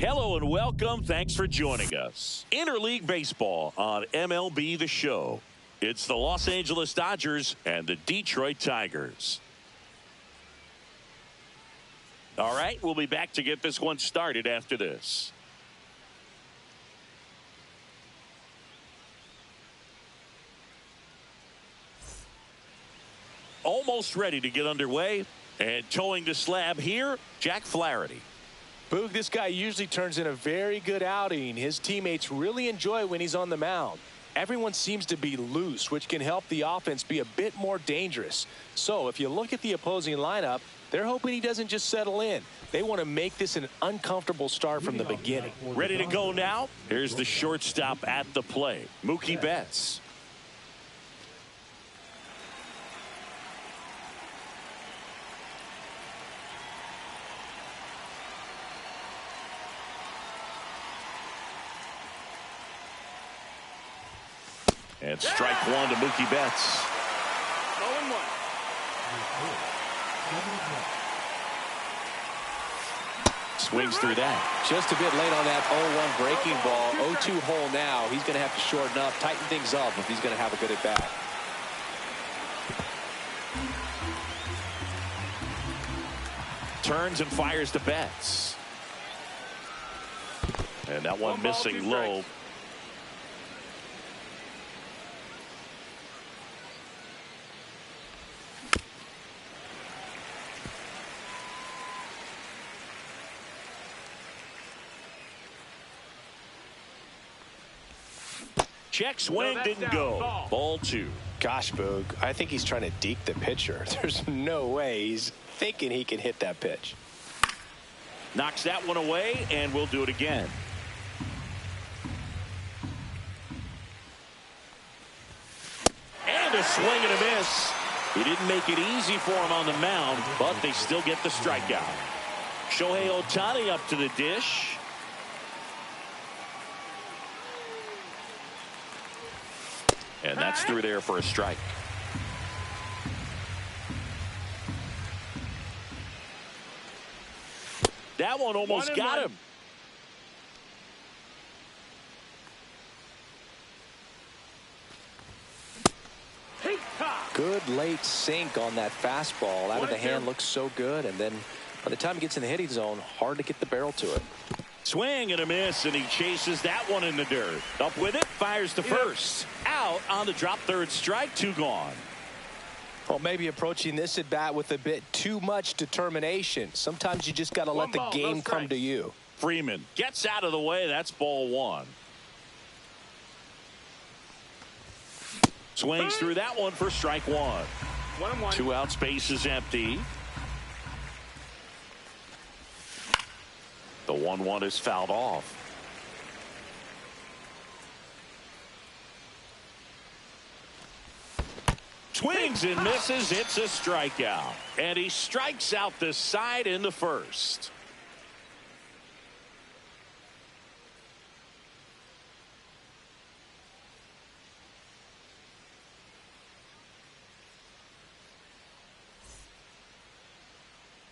Hello and welcome. Thanks for joining us. Interleague Baseball on MLB The Show. It's the Los Angeles Dodgers and the Detroit Tigers. All right, we'll be back to get this one started after this. Almost ready to get underway. And towing the slab here, Jack Flaherty. Boog, this guy usually turns in a very good outing. His teammates really enjoy when he's on the mound. Everyone seems to be loose, which can help the offense be a bit more dangerous. So if you look at the opposing lineup, they're hoping he doesn't just settle in. They want to make this an uncomfortable start from the beginning. Ready to go now? Here's the shortstop at the plate, Mookie Betts. And strike one to Mookie Betts. 0-1. Swings through that. Just a bit late on that 0-1 breaking ball. 0-2 hole now. He's going to have to shorten up, tighten things up if he's going to have a good at bat. Turns and fires to Betts. And that one missing low. Check swing, didn't go. Ball two. Gosh, Boog, I think he's trying to deke the pitcher. There's no way he's thinking he can hit that pitch. Knocks that one away, and we'll do it again. And a swing and a miss. He didn't make it easy for him on the mound, but they still get the strikeout. Shohei Ohtani up to the dish. And that's through there for a strike. That one almost got him. Good late sink on that fastball. Out of the hand looks so good. And then by the time he gets in the hitting zone, hard to get the barrel to it. Swing and a miss, and he chases that one in the dirt. Up with it, fires to first. Out on the drop third strike, two gone. Well, maybe approaching this at bat with a bit too much determination. Sometimes you just got to let the game come to you. Freeman gets out of the way. That's ball one. Swings through that one for strike one. 1-1. Two out, space is empty. The 1-1 is fouled off. Swings and misses. It's a strikeout. And he strikes out the side in the first.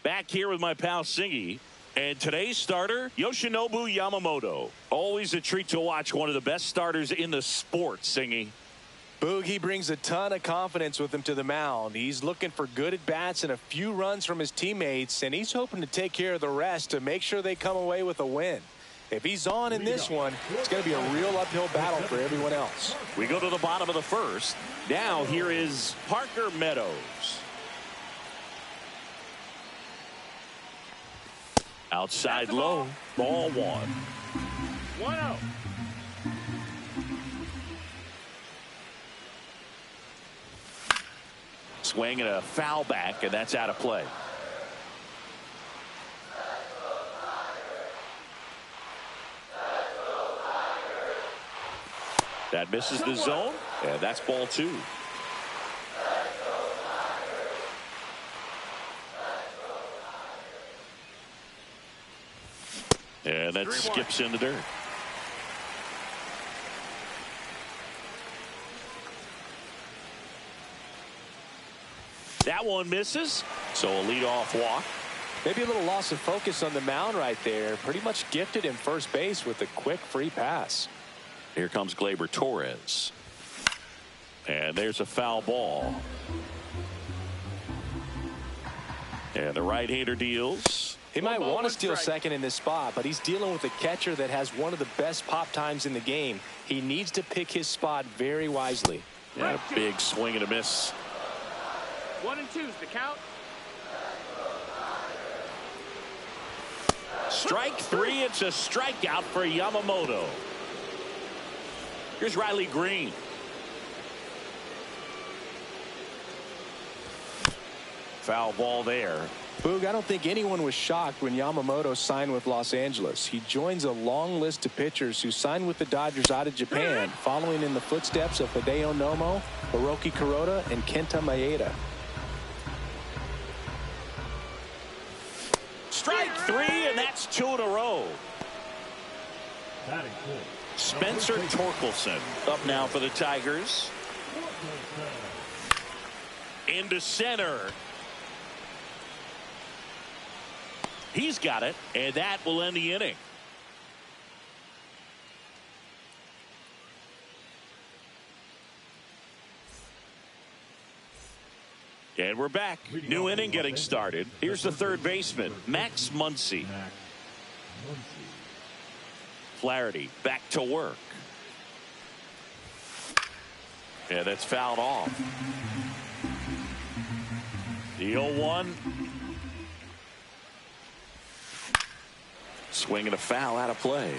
Back here with my pal Singy. And today's starter, Yoshinobu Yamamoto. Always a treat to watch one of the best starters in the sport, Singy. Boog, he brings a ton of confidence with him to the mound. He's looking for good at-bats and a few runs from his teammates, and he's hoping to take care of the rest to make sure they come away with a win. If he's on in this one, it's going to be a real uphill battle for everyone else. We go to the bottom of the first. Now here is Parker Meadows. Outside low, ball one. 1-0. Swing and a foul back, and that's out of play. That misses the zone, and that's ball two. And that skips in the dirt. That one misses. So a leadoff walk. Maybe a little loss of focus on the mound right there. Pretty much gifted him first base with a quick free pass. Here comes Gleyber Torres. And there's a foul ball. And the right-hander deals. He might want to steal second in this spot, but he's dealing with a catcher that has one of the best pop times in the game. He needs to pick his spot very wisely. Yeah, a big swing and a miss. 1 and 2's the count. Strike three. It's a strikeout for Yamamoto. Here's Riley Green. Foul ball there. Boog, I don't think anyone was shocked when Yamamoto signed with Los Angeles. He joins a long list of pitchers who signed with the Dodgers out of Japan, following in the footsteps of Hideo Nomo, Hiroki Kuroda, and Kenta Maeda. Strike three, and that's 2 in a row. Spencer Torkelson up now for the Tigers. Into center. He's got it, and that will end the inning. And we're back. New inning getting started. Here's the third baseman, Max Muncy. Flaherty back to work. Yeah, that's fouled off. The 0-1. Swing and a foul out of play.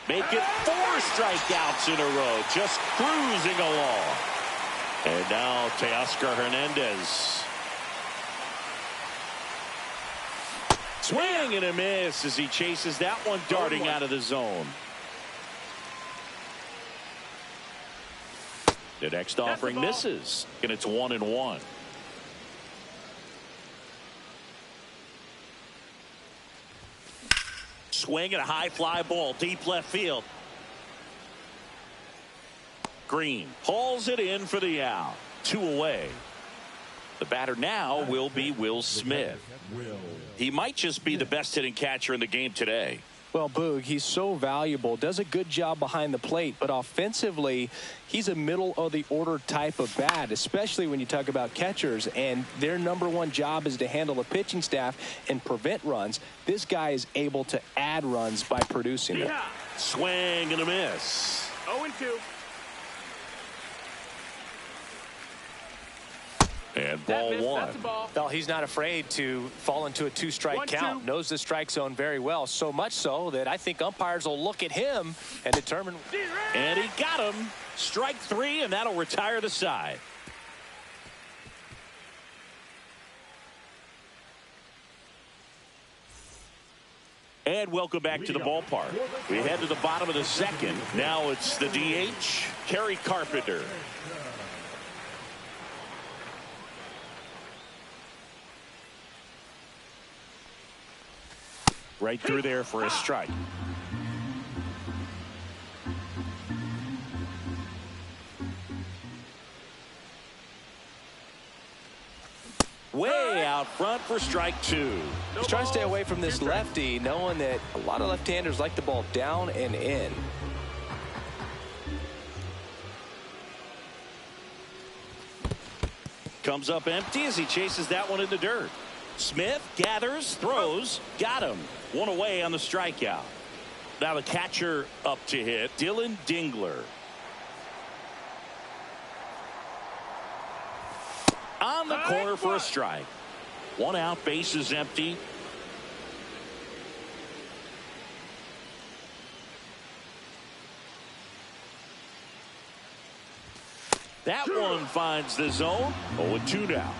Make it 4 strikeouts in a row, just cruising along. And now Teoscar Hernandez. Swing and a miss as he chases that one darting out of the zone. The next offering misses, and it's 1-1. Swing and a high fly ball deep left field. Green hauls it in for the out. 2 away. The batter now will be Will Smith. He might just be the best hitting catcher in the game today. Well, Boog, he's so valuable, does a good job behind the plate, but offensively, he's a middle-of-the-order type of bat, especially when you talk about catchers, and their #1 job is to handle the pitching staff and prevent runs. This guy is able to add runs by producing them. Swing and a miss. 0-2. And ball one. That's a ball. Well, he's not afraid to fall into a 2-strike count. Knows the strike zone very well, so much so that I think umpires will look at him and determine. And he got him. Strike 3, and that'll retire the side. And welcome back to the ballpark. We head to the bottom of the second. Now it's the DH, Kerry Carpenter. Right through there for a strike. Way out front for strike 2. He's trying to stay away from this lefty, knowing that a lot of left-handers like the ball down and in. Comes up empty as he chases that one in the dirt. Smith gathers, throws, got him. 1 away on the strikeout. Now the catcher up to hit, Dylan Dingler. On the corner for a strike. 1 out, base is empty. That one finds the zone. 0-2 now.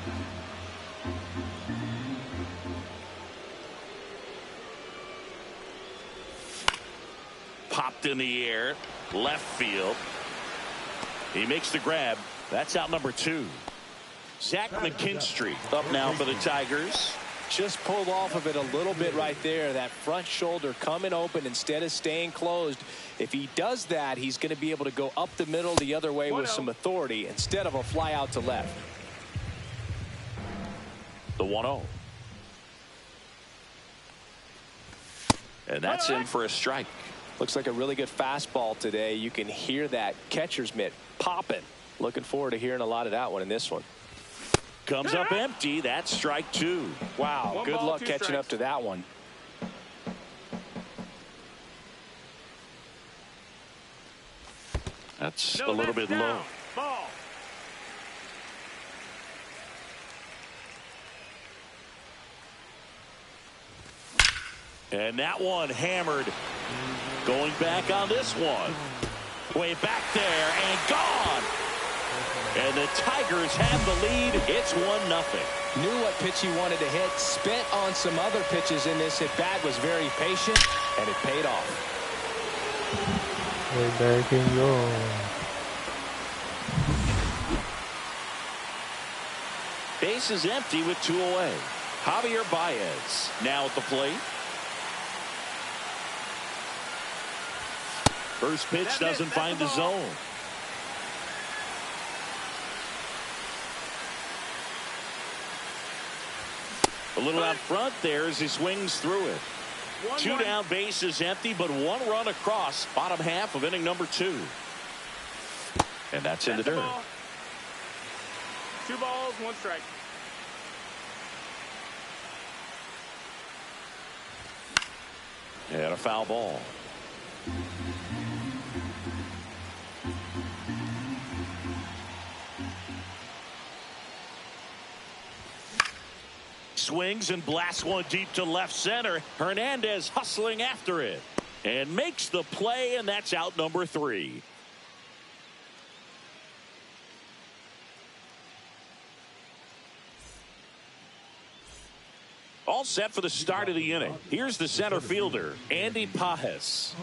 Popped in the air, left field. He makes the grab. That's out number 2. Zach McKinstry up now for the Tigers. Just pulled off of it a little bit right there. That front shoulder coming open instead of staying closed. If he does that, he's going to be able to go up the middle the other way with some authority instead of a fly out to left. The 1-0. And that's in for a strike. Looks like a really good fastball today. You can hear that catcher's mitt popping. Looking forward to hearing a lot of that one in this one. Comes up empty. That's strike 2. Wow, good luck catching up to that one. That's a little bit low. Ball. And that one hammered. Going back on this one. Way back there and gone. And the Tigers have the lead. It's 1-0. Knew what pitch he wanted to hit. Spent on some other pitches in this at bat. Was very patient, and it paid off. Way back in your... Base is empty with 2 away. Javier Baez now at the plate. First pitch doesn't find the zone. A little out front there as he swings through it. 2 down, base is empty, but 1 run across. Bottom half of inning number 2. And that's in the dirt. 2 balls, 1 strike. And a foul ball. Swings and blasts one deep to left center. Hernandez hustling after it and makes the play, and that's out number 3. All set for the start of the inning. Here's the center fielder, Andy Pages.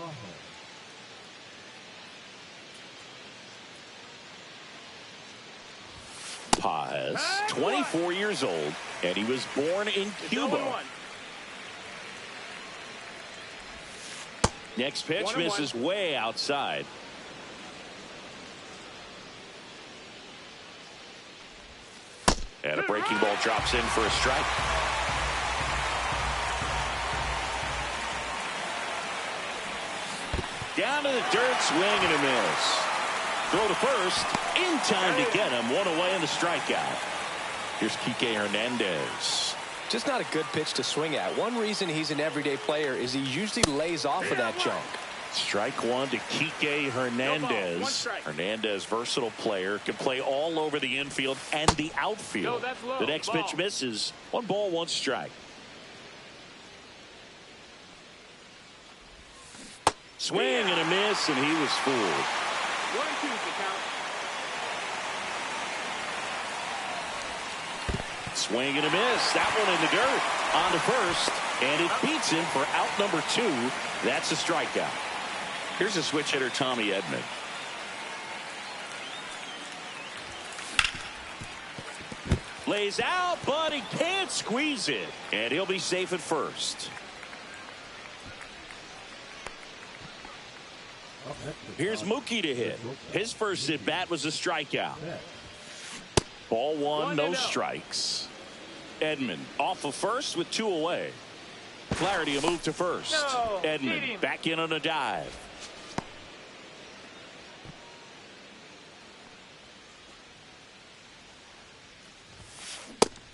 Pages, 24 years old, and he was born in Cuba. Next pitch misses way outside. And a breaking ball drops in for a strike. Down to the dirt, swing and a miss. Throw to first, in time to get him. 1 away in the strikeout. Here's Kike Hernandez. Just not a good pitch to swing at. One reason he's an everyday player is he usually lays off of that junk. Strike 1 to Kike Hernandez. Hernandez, versatile player, can play all over the infield and the outfield. The next pitch misses. 1 ball, 1 strike. Swing and a miss, and he was fooled. 1-2 is the count. Swing and a miss. That one in the dirt. On to first, and it beats him for out number 2. That's a strikeout. Here's a switch hitter, Tommy Edman. Lays out, but he can't squeeze it, and he'll be safe at first. Here's Mookie to hit. His first at bat was a strikeout. Ball 1, no strikes. Edman off of first with 2 away. Flaherty a move to first. Edman back in on a dive.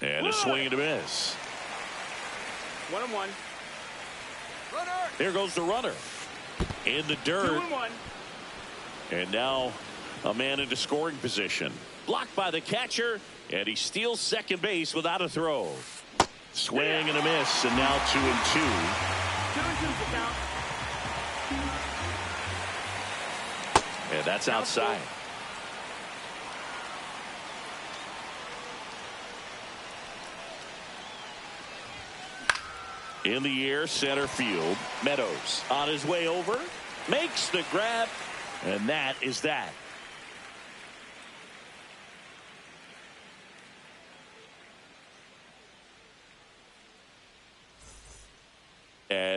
And a swing and a miss. 1-1. There goes the runner. In the dirt. 2-1. And now a man into scoring position. Blocked by the catcher, and he steals second base without a throw. Swing and a miss, and now 2-2. 2-2 is the count. And that's outside. In the air, center field. Meadows on his way over, makes the grab, and that is that.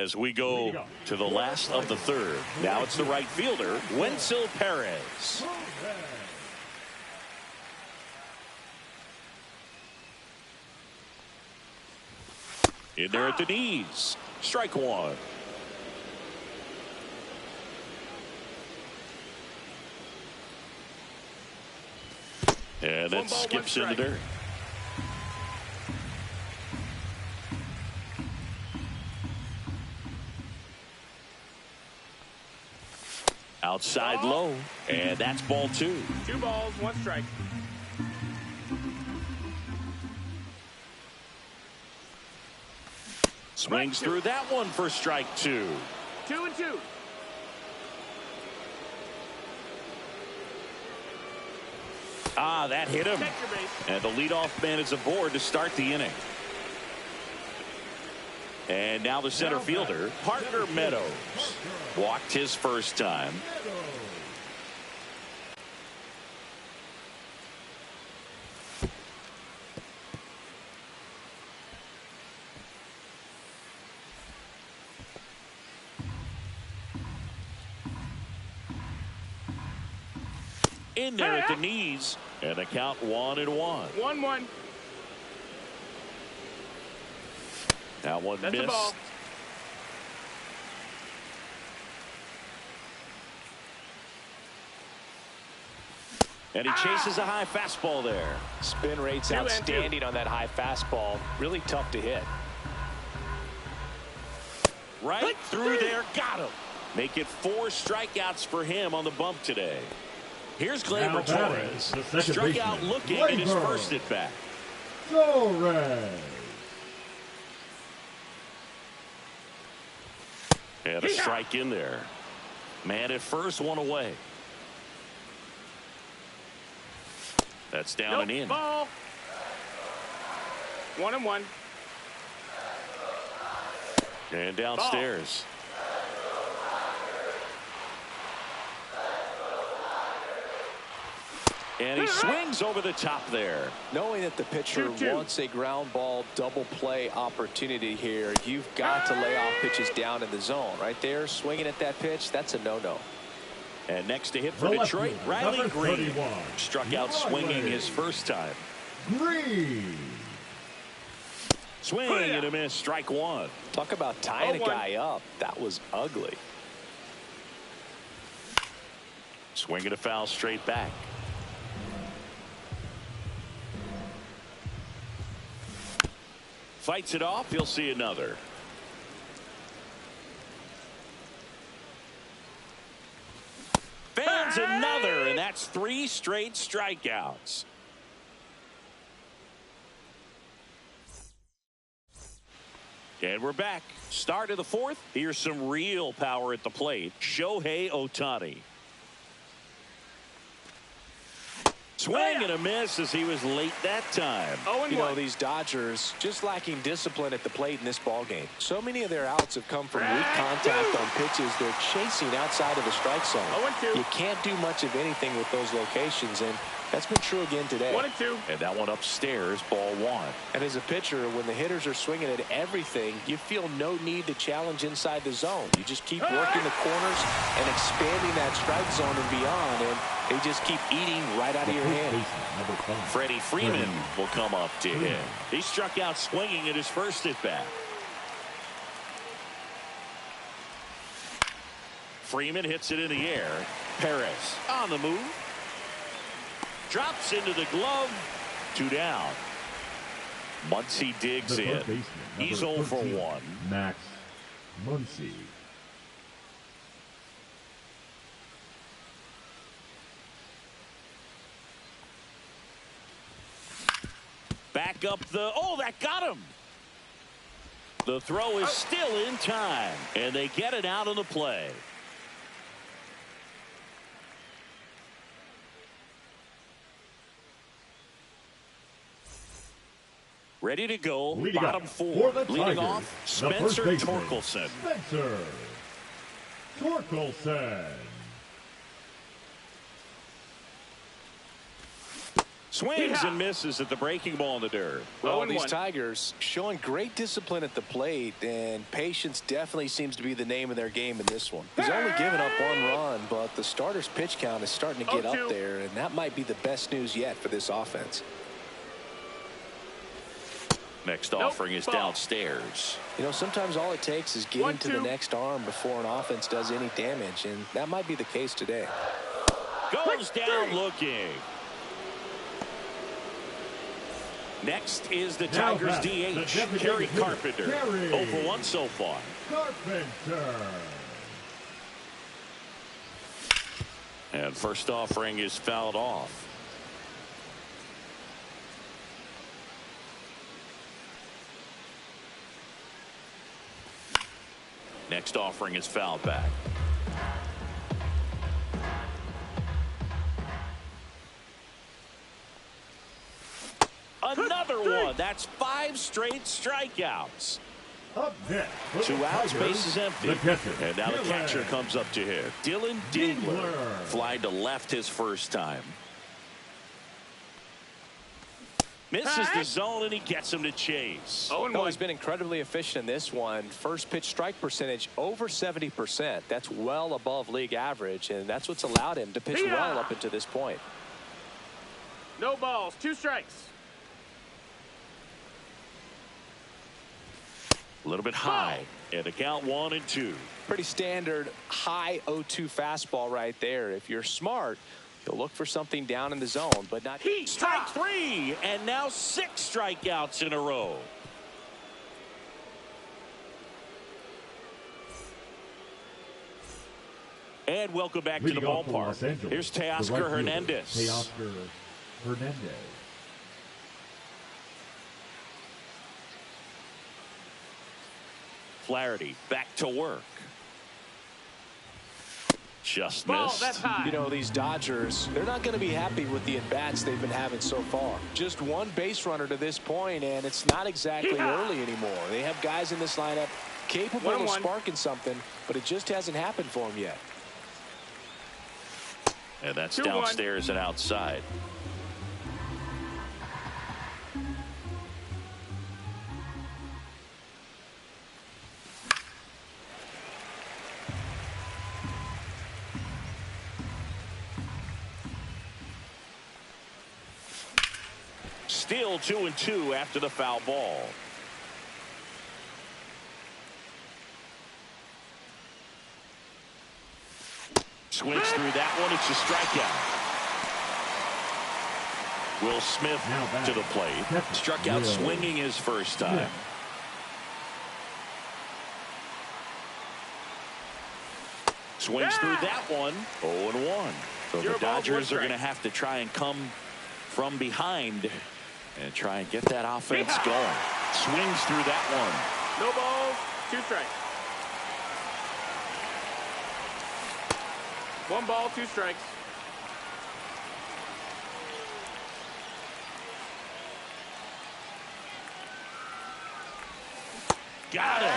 As we go to the last of the third. Now it's the right fielder, Wenzel Perez. In there at the knees. Strike one. And that skips in the dirt. Outside low, and that's ball two. 2 balls, 1 strike. Swings through that one for strike 2. 2-2. Ah, that hit him. And the leadoff man is aboard to start the inning. And now the center fielder, Parker Meadows. Walked his first time. In there at the knees, and the count 1-1. 1-1. That one That's missed. the ball. And he chases a high fastball there. Spin rate's outstanding on that high fastball. Really tough to hit. Right through there, got him. Make it 4 strikeouts for him on the bump today. Here's Gleyber Torres. Struck out looking in his first at bat. Torres. And a strike in there. Man at first, 1 away. That's down and in. Ball. 1-1. And downstairs. And he swings over the top there. Knowing that the pitcher 2-2. wants a ground ball double play opportunity here, you've got to lay off pitches down in the zone. Right there, swinging at that pitch, that's a no-no. And next to hit for Detroit, Riley Green. Struck out swinging his first time. Green. Swing and a miss, strike 1. Talk about tying a guy up. That was ugly. Swing and a foul straight back. Fights it off, he'll see another. Fans another, and that's 3 straight strikeouts. And we're back. Start of the 4th. Here's some real power at the plate. Shohei Ohtani. Swing and a miss as he was late that time. You know, these Dodgers just lacking discipline at the plate in this ballgame. So many of their outs have come from weak contact on pitches they're chasing outside of the strike zone. 0-2. You can't do much of anything with those locations, and that's been true again today. 1-2. And that one upstairs, ball 1. And as a pitcher, when the hitters are swinging at everything, you feel no need to challenge inside the zone. You just keep working the corners and expanding that strike zone and beyond, and they just keep eating right out of your hand. Freddie Freeman will come up to him. He struck out swinging at his first at bat. Freeman hits it in the air. Perez on the move. Drops into the glove. 2 down. Muncy digs in. He's 0 for 1. Max Muncy. Back up the, oh, that got him. The throw is still in time, and they get it out on the play. Ready to go, Leading bottom up 4. for the Leading Tigers, off, the Spencer first baseman, Torkelson. Spencer Torkelson. Swings and misses at the breaking ball in the dirt. Well, these Tigers showing great discipline at the plate, and patience definitely seems to be the name of their game in this one. He's only given up 1 run, but the starter's pitch count is starting to get up there, and that might be the best news yet for this offense. Next offering is downstairs. You know, sometimes all it takes is getting to the next arm before an offense does any damage, and that might be the case today. Goes down looking. Next is the Tigers DH, Kerry Carpenter. 0 for 1 so far. Carpenter. And first offering is fouled off. Next offering is fouled back. Another one. That's 5 straight strikeouts. Up next, 2 outs, base is empty. And now the catcher comes up to hit. Dylan Dingler flying to left his first time. Misses the zone, and he gets him to chase. Oh, he's been incredibly efficient in this one. First pitch strike percentage over 70%. That's well above league average, and that's what's allowed him to pitch well up until this point. No balls, 2 strikes. A little bit high, and the count 1 and 2. Pretty standard high 0-2 fastball right there. If you're smart, you'll look for something down in the zone, but not. Strike 3, and now 6 strikeouts in a row. And welcome back to the ballpark. Here's Teoscar Hernandez. Teoscar Hernandez. Flaherty back to work. Just Ball, missed. that's high. You know, these Dodgers, they're not going to be happy with the at-bats they've been having so far. Just 1 base runner to this point, and it's not exactly early anymore. They have guys in this lineup capable of sparking something, but it just hasn't happened for them yet. And that's downstairs and outside. Still 2 and 2 after the foul ball. Swings through that one. It's a strikeout. Will Smith to the plate. Struck out swinging his first time. Swings through that one. 0-1. So the Dodgers are going to have to try and come from behind and try and get that offense going. Swings through that one. No balls, 2 strikes. 1 ball, 2 strikes. Got him.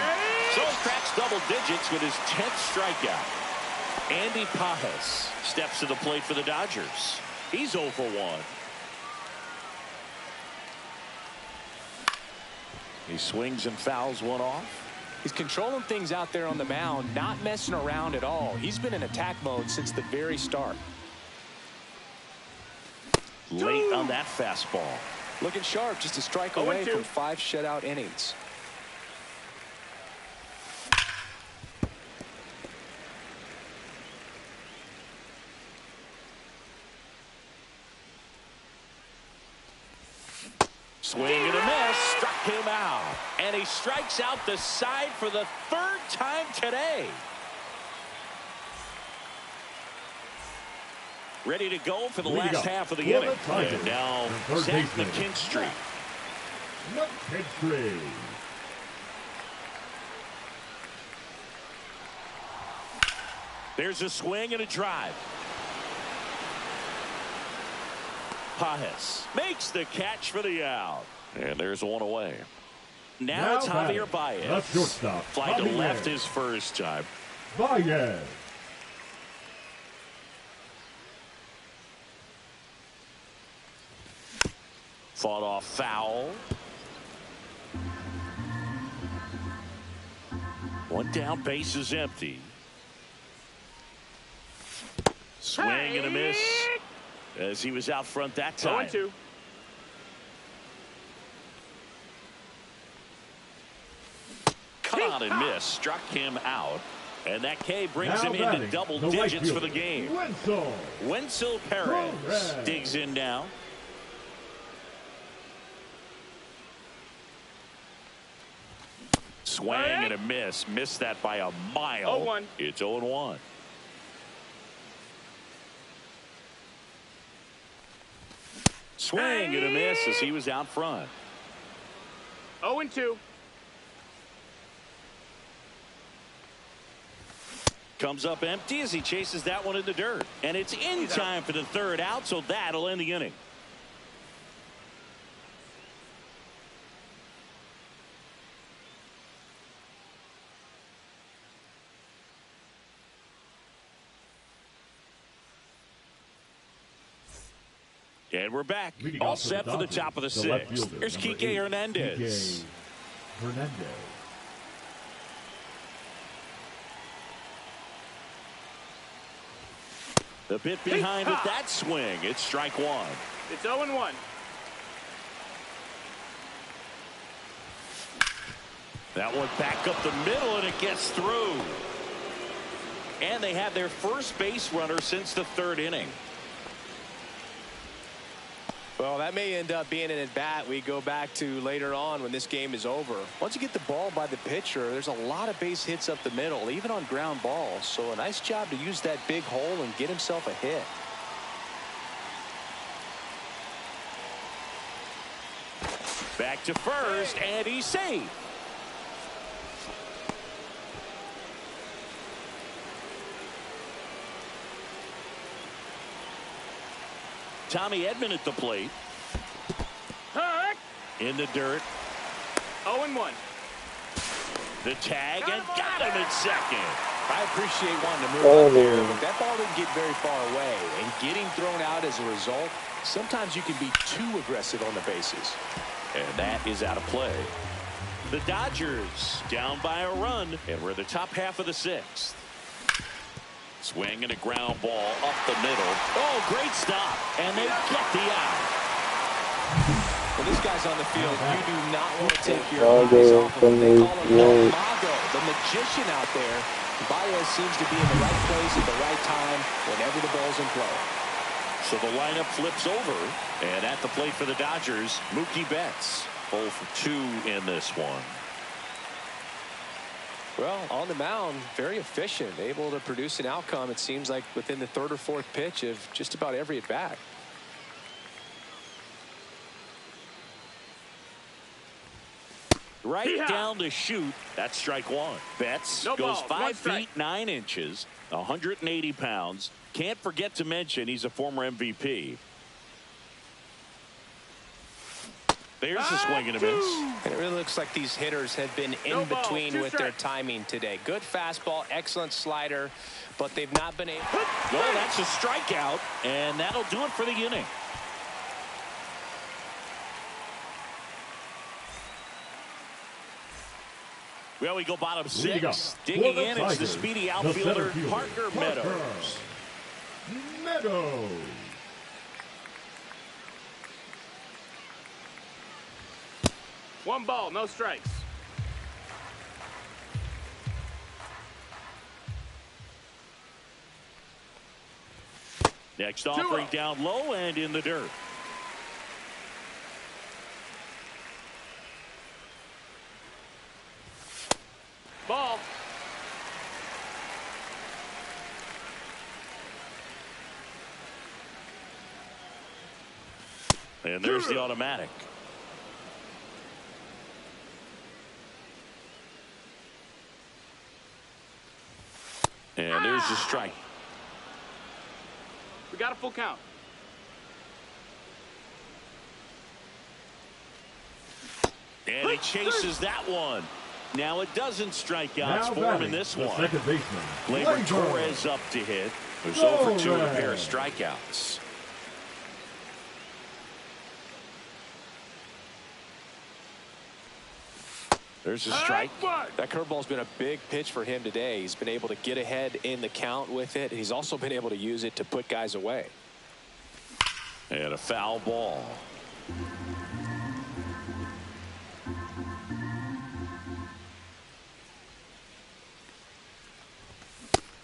So cracks double digits with his 10th strikeout. Andy Pajes steps to the plate for the Dodgers. He's 0 for 1. He swings and fouls one off. He's controlling things out there on the mound, not messing around at all. He's been in attack mode since the very start. Late on that fastball. Looking sharp, just a strike away from 5 shutout innings. Swing and a miss. Struck him out. And he strikes out the side for the 3rd time today. Ready to go for the last half of the inning. And now Zach McKinstry. There's a swing and a drive. Pajes makes the catch for the out. And there's one away. Now it's Javier Baez. Fly to left his first time. Baez. Fought off foul. One down, base is empty. Swing and a miss as he was out front that time. 0-2. Cut on and miss. Struck him out. And that K brings him into double digits for the game. Wenzel Perez digs in now. Swing and a miss. Missed that by a mile. 0-1. It's 0-1. Swing and a miss as he was out front. 0-2. Comes up empty as he chases that one in the dirt. And it's in time for the third out, so that'll end the inning. And we're back. All set for the top of the sixth. Here's Kike Hernandez. The bit behind with that swing. It's strike one. It's 0-1. That one back up the middle, and it gets through. And they have their first base runner since the third inning. Well, that may end up being an at-bat we go back to later on when this game is over. Once you get the ball by the pitcher, there's a lot of base hits up the middle, even on ground balls. So a nice job to use that big hole and get himself a hit. Back to first, and he's safe. Tommy Edman at the plate. In the dirt. 0-1. The tag, and got him at second. I appreciate wanting to move up there, but that ball didn't get very far away. And getting thrown out as a result, sometimes you can be too aggressive on the bases. And that is out of play. The Dodgers down by a run, and we're in the top half of the sixth. Swing and a ground ball up the middle. Oh, great stop. And they get the out. When this guy's on the field, you do not want to take your eyes off of him. They call him El Mago, the magician out there. Baez seems to be in the right place at the right time whenever the ball's in play. So the lineup flips over. And at the plate for the Dodgers, Mookie Betts. 0 for 2 in this one. Well, on the mound, very efficient, able to produce an outcome, it seems like, within the third or fourth pitch of just about every at-bat. Right down the chute. That's strike one. Betts goes 5 feet 9 inches, 180 pounds. Can't forget to mention he's a former MVP. There's a swing and a miss. And it really looks like these hitters have been in between with their timing today. Good fastball, excellent slider, but they've not been able. No, that's a strikeout, and that'll do it for the inning. Well, we go bottom six. Digging in, it's the speedy outfielder, Parker Meadows. One ball, no strikes. Next offering down low and in the dirt. Ball. And there's the automatic. And there's the strike. We got a full count. And he chases that one. Now it doesn't strike outs for him in this one. Second baseman. Gleyber Torres up to hit. There's over 2 in a pair of strikeouts. There's a strike. That curveball's been a big pitch for him today. He's been able to get ahead in the count with it. He's also been able to use it to put guys away. And a foul ball.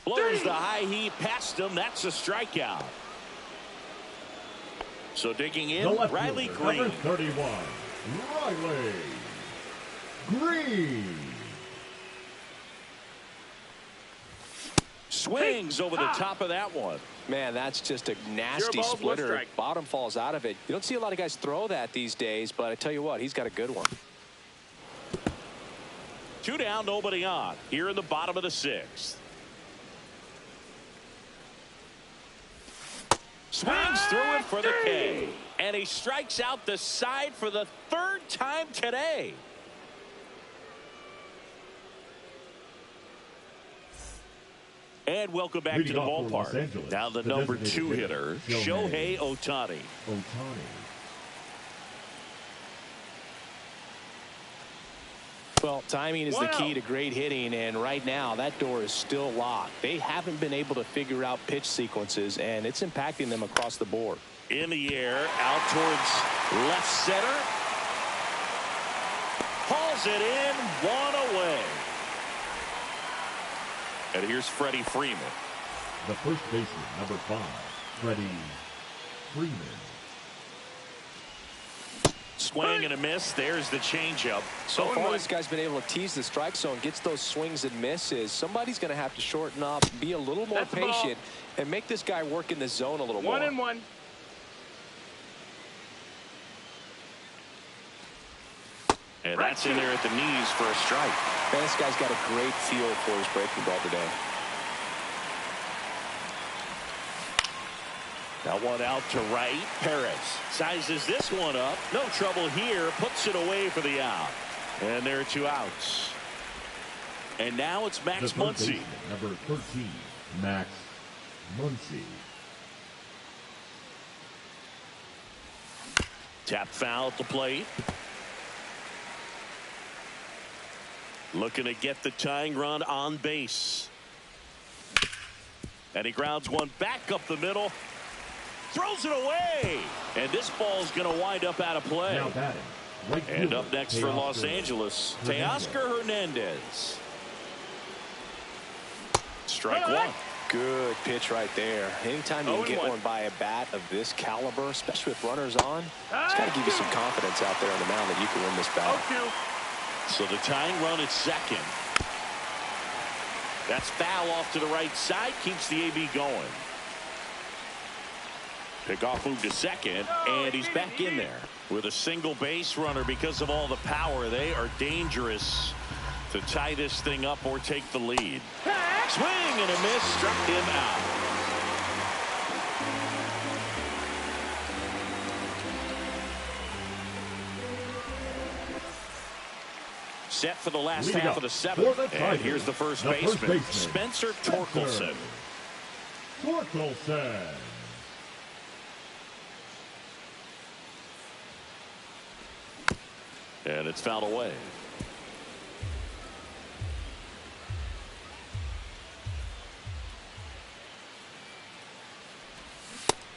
Blows the high heat past him. That's a strikeout. So digging in, Riley Green. Number 31, Riley Green. Swings over the top of that one. Man, that's just a nasty splitter. Bottom falls out of it. You don't see a lot of guys throw that these days, but I tell you what, he's got a good one. 2 down, nobody on. Here in the bottom of the 6th. Swings through it for the K. And he strikes out the side for the 3rd time today. And welcome back to the ballpark. Now the number 2 hitter, Shohei Ohtani. Well, timing is the key to great hitting, and right now that door is still locked. They haven't been able to figure out pitch sequences, and it's impacting them across the board. In the air, out towards left center. Hauls it in, 1 away. And here's Freddie Freeman. The first baseman, number 5, Freddie Freeman. Swing and a miss. There's the changeup. So far, this guy's been able to tease the strike zone, gets those swings and misses. Somebody's going to have to shorten up, be a little more patient, and make this guy work in the zone a little more. 1-1. And that's in there at the knees for a strike. Man, this guy's got a great feel for his breaking ball today. That one out to right. Perez sizes this one up. No trouble here. Puts it away for the out. And there are 2 outs. And now it's Max Muncy. Number 13, Max Muncy. Tap foul at the plate. Looking to get the tying run on base. And he grounds one back up the middle. Throws it away. And this ball's going to wind up out of play. Now batting, right and fielder, up next for Los Angeles, Teoscar Hernandez. Strike 1. Good pitch right there. Anytime you can get one by a bat of this caliber, especially with runners on, it's got to give you some confidence out there on the mound that you can win this battle. So the tying run at second. That's foul off to the right side. Keeps the AB going. Pickoff move to second, and he's back in there with a single base runner because of all the power. They are dangerous to tie this thing up or take the lead. Swing and a miss, struck him out. Set for the last half of the 7th. And here's the first baseman, Spencer Torkelson. And it's fouled away.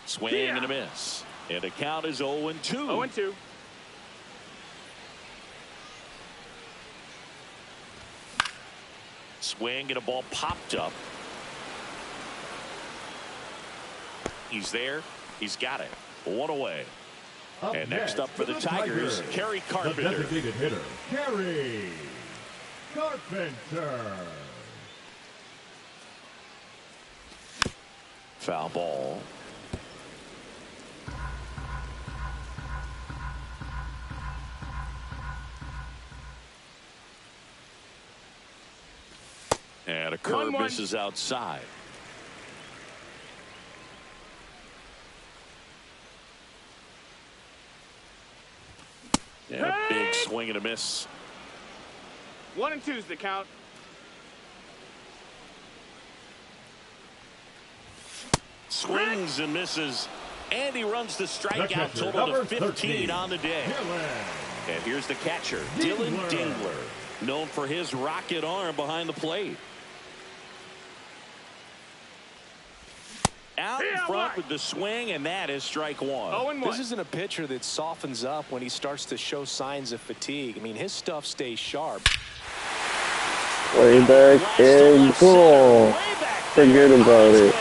Swing and a miss. And the count is 0-2. 0-2. Swing and a ball popped up. He's there. He's got it. 1 away. And next up for the Tigers, Kerry Carpenter. The designated hitter, Kerry Carpenter. Foul ball. And a curve misses outside. Yeah, big swing and a miss. 1-2 is the count. Swings and misses. And he runs the strikeout total to 15 on the day. And here's the catcher, Dylan Dingler. known for his rocket arm behind the plate. Out in front with the swing, and that is strike one. 0-1. This isn't a pitcher that softens up when he starts to show signs of fatigue. I mean, his stuff stays sharp. Way back and cool. Forget about it.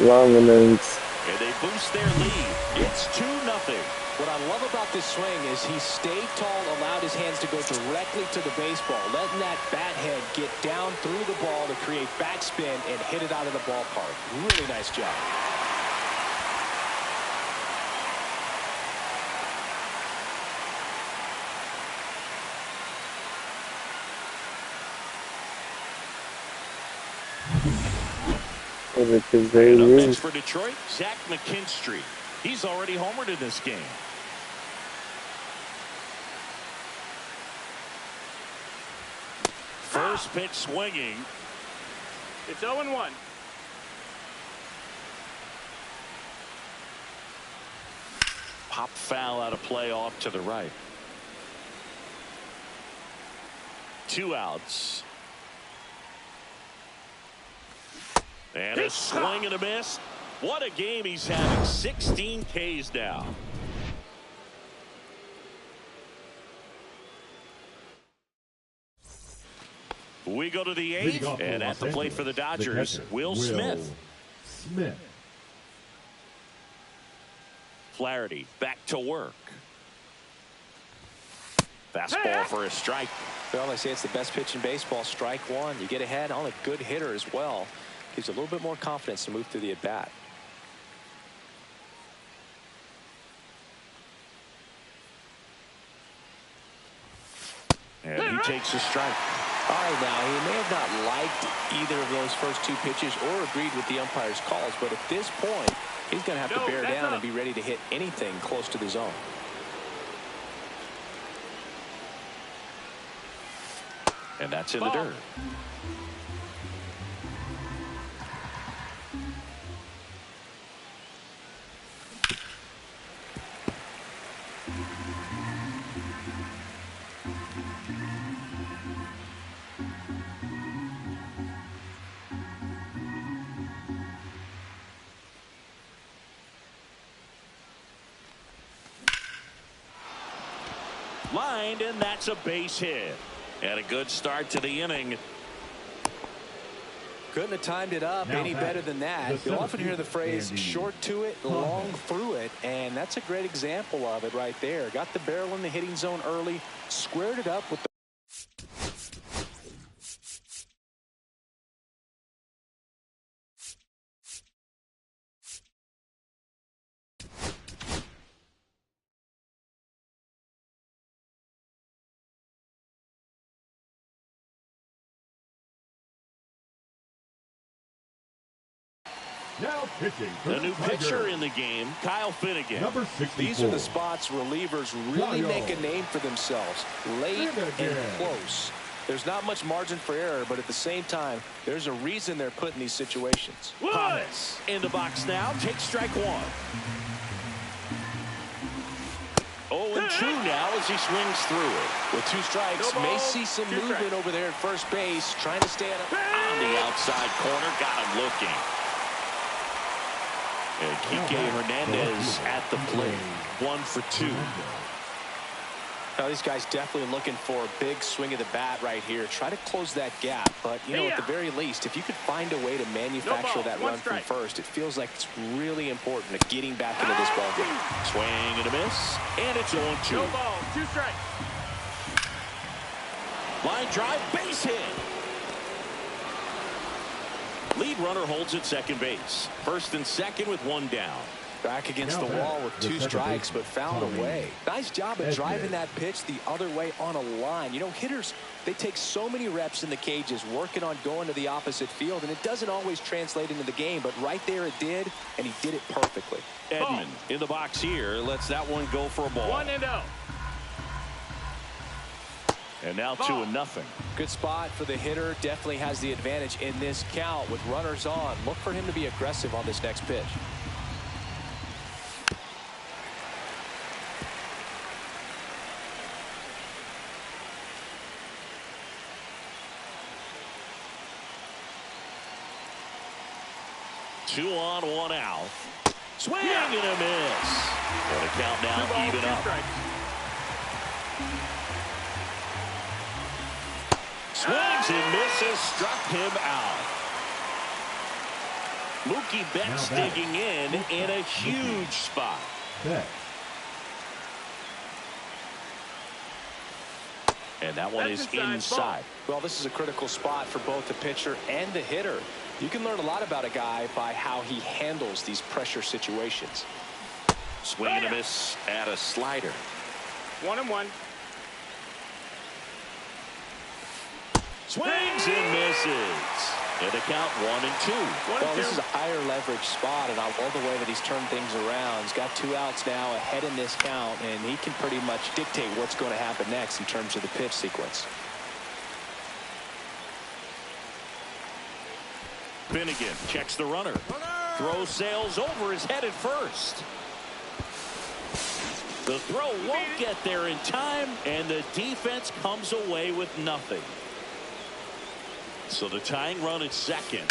Dominance. And they boost their lead. It's 2-0. What I love about this swing is he stayed tall, allowed his hands to go directly to the baseball, letting that bat head get down through the ball to create backspin and hit it out of the ballpark. Really nice job. And up next for Detroit, Zach McKinstry. He's already homered in this game. First pitch swinging. It's 0-1. Pop foul out of play off to the right. 2 outs. And a swing and a miss. What a game he's having. 16 Ks now. We go to the 8th, and at the plate for the Dodgers, Will Smith. Flaherty back to work. Fastball for a strike. Well, they say it's the best pitch in baseball. Strike one. You get ahead on a good hitter as well. Gives you a little bit more confidence to move through the at-bat. And he takes a strike. All right, now, he may have not liked either of those first 2 pitches or agreed with the umpire's calls, but at this point, he's going to have to bear down and be ready to hit anything close to the zone. And that's in the dirt. Lined, and that's a base hit. And a good start to the inning. Couldn't have timed it up any better than that. You'll often hear the phrase short to it, long through it, and that's a great example of it right there. Got the barrel in the hitting zone early, squared it up with the Now pitching. The new pitcher in the game, Kyle Finnegan. Number 64. These are the spots relievers really make a name for themselves. Late and close. There's not much margin for error, but at the same time, there's a reason they're put in these situations. Thomas in the box now. Takes strike one. 0-2 now as he swings through it. With 2 strikes, may see some movement over there at first base, trying to stay on the outside corner. Got him looking. And Kike Hernandez at the plate. 1 for 2. Now, these guys definitely looking for a big swing of the bat right here. Try to close that gap. But, you know, at the very least, if you could find a way to manufacture that run from first, it feels like it's really important to getting back into this ball game. Swing and a miss. And it's 0-2. No ball. 2 strikes. Line drive, base hit. Lead runner holds at second base. First and second with 1 down. Back against the wall with 2 strikes, but found a way. Nice job at driving that pitch the other way on a line. You know, hitters, they take so many reps in the cages working on going to the opposite field, and it doesn't always translate into the game, but right there it did, and he did it perfectly. Edman in the box here lets that one go for a ball. 1-0. And now 2-0. Good spot for the hitter. Definitely has the advantage in this count with runners on. Look for him to be aggressive on this next pitch. 2 on, 1 out. Swing and a miss. And the count now even up. Swings and misses, struck him out. Mookie Betts digging in a huge spot. And that one is inside. Well, this is a critical spot for both the pitcher and the hitter. You can learn a lot about a guy by how he handles these pressure situations. Swing and a miss at a slider. 1-1. Swings and misses. And the count 1-2. Well, this is a higher leverage spot, and I love the way that he's turned things around. He's got 2 outs now ahead in this count, and he can pretty much dictate what's going to happen next in terms of the pitch sequence. Finnegan checks the runner. Throw sails over his head at first. The throw won't get there in time, and the defense comes away with nothing. So the tying run at second.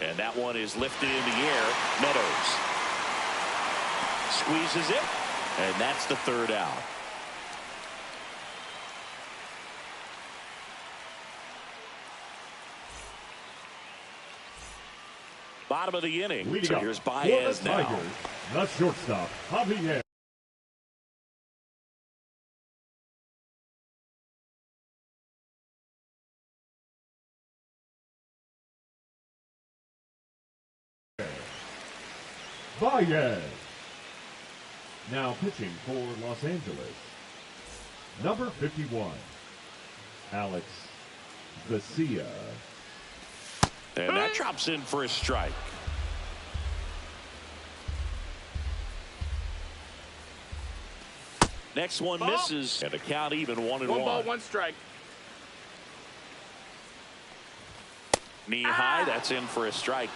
And that one is lifted in the air. Meadows squeezes it, and that's the 3rd out. Bottom of the inning. So here's Baez now. The shortstop, Javier. Baez. Now pitching for Los Angeles. Number 51, Alex Vesia. And that drops in for a strike. Next one misses, and the count even 1-1. 1 ball, 1 strike. Knee high, that's in for a strike.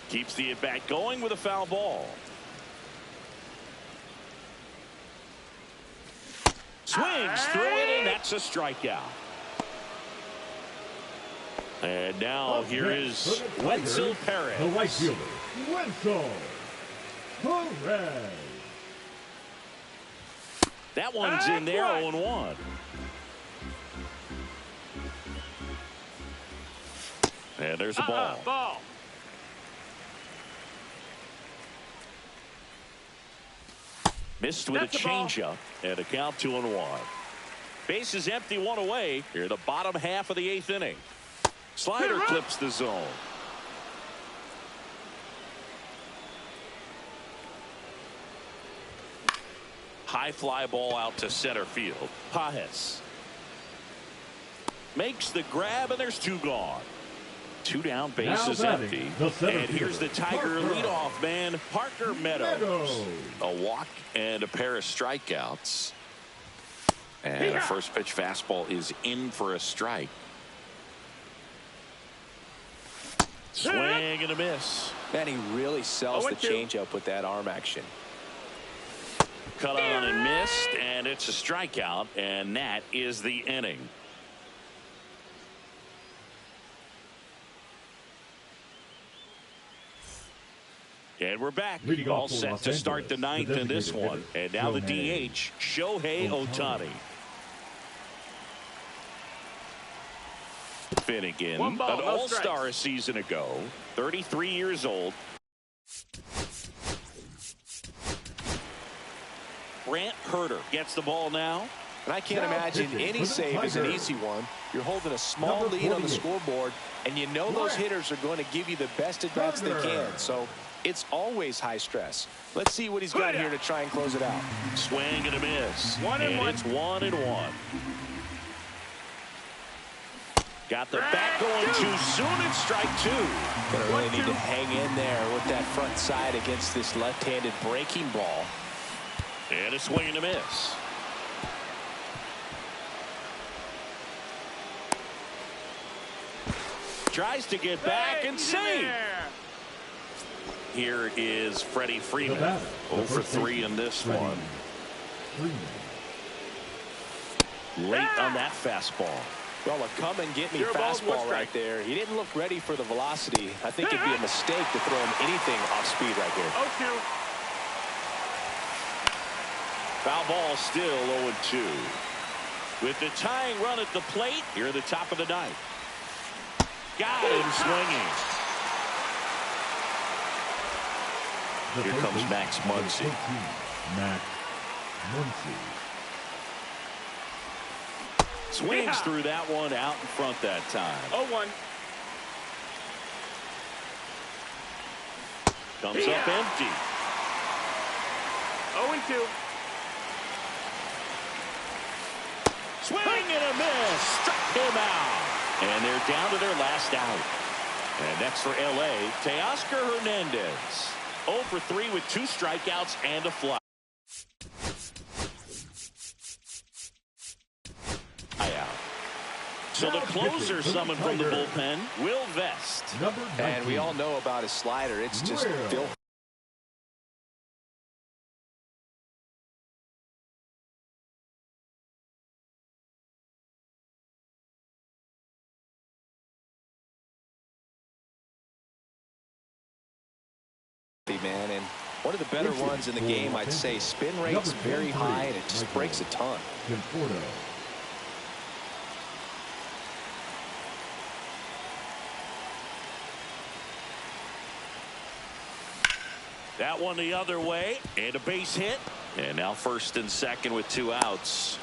Keeps the at-bat going with a foul ball. Swings through it, and that's a strikeout. And now here is Wenzel Perez. The right fielder, Wenzel Perez. That one's in there, 0-1. And there's a ball. Ball. Missed with a changeup, and a count 2-1. Base is empty, 1 away. Here the bottom half of the 8th inning. Slider clips the zone. High fly ball out to center field. Pajes makes the grab, and there's 2 gone. 2 down, base is empty. And here's the Tiger leadoff man, Parker Meadows. A walk and a pair of strikeouts. And a first pitch fastball is in for a strike. Swing and a miss. And he really sells the changeup with that arm action. Cut on and missed, and it's a strikeout, and that is the inning. And we're back. All set to start the 9th in this one. And now the DH, Shohei Ohtani. Finnegan, an all-star a season ago, 33 years old. Brant Herter gets the ball now. And I can't imagine any save is an easy one. You're holding a small lead on the scoreboard, and you know those hitters are going to give you the best at-bats they can. So it's always high stress. Let's see what he's got here to try and close it out. Swing and a miss. And it's 1-1. Got the bat going too soon. It's strike 2. Gonna really need to hang in there with that front side against this left-handed breaking ball. And a swing and a miss. Tries to get back and save. Here is Freddie Freeman. 0 for 3 in this one. Late on that fastball. Well, a come-and-get-me Zero balls, one fastball strike. right there. He didn't look ready for the velocity. I think it'd be a mistake to throw him anything off speed right here. 0-2. Foul ball still 0-2. With the tying run at the plate, here at the top of the ninth. Got him swinging. Here comes Max Muncy. Max Muncy. Swings through that one out in front that time. 0-1. Comes up empty. 0-2. Swing and a miss. Struck him out. And they're down to their last out. And next for L.A., Teoscar Hernandez. 0 for 3 with 2 strikeouts and a fly. Out. So the closer summoned from the bullpen, Will Vest. And we all know about his slider. It's just filthy. Man, and one of the better ones in the game, I'd say. Spin rate's very high, and it just breaks a ton. That one the other way, and a base hit. And now first and second with 2 outs.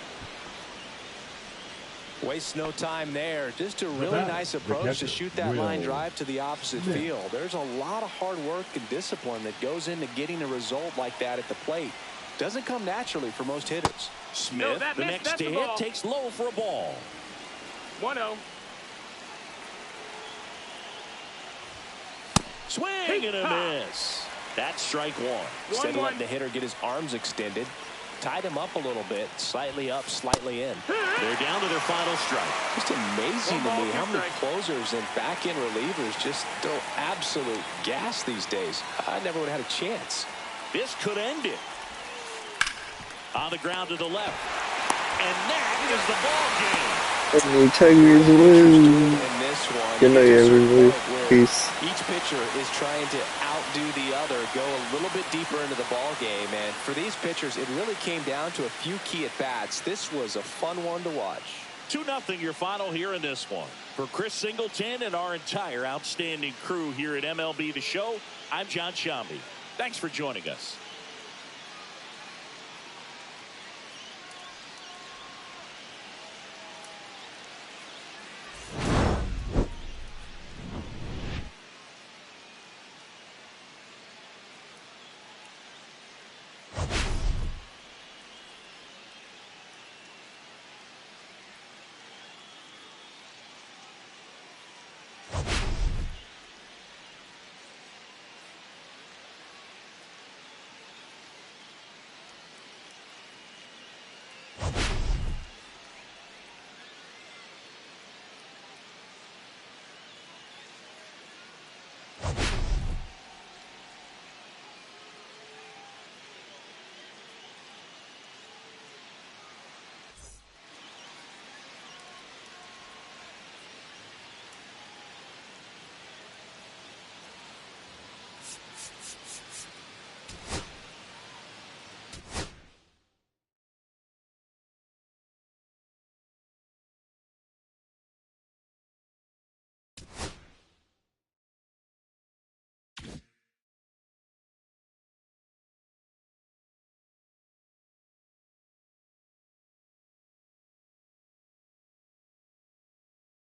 Waste no time there. Just a really nice approach to shoot that line drive to the opposite field. There's a lot of hard work and discipline that goes into getting a result like that at the plate. Doesn't come naturally for most hitters. Smith, the next to hit, takes low for a ball. 1-0. Swing and a miss. That's strike one. Instead of letting the hitter get his arms extended, tied him up a little bit, slightly up, slightly in. They're down to their final strike. Just amazing to me how many closers and back-end relievers just throw absolute gas these days. I never would have had a chance. This could end it. On the ground to the left. And that is the ball game. Tigers win. In this one, Good night, everybody. Peace. Each pitcher is trying to outdo the other, go a little bit deeper into the ball game, and for these pitchers, it really came down to a few key at-bats. This was a fun one to watch. 2-0 your final here in this one. For Chris Singleton and our entire outstanding crew here at MLB The Show, I'm John Shambi. Thanks for joining us.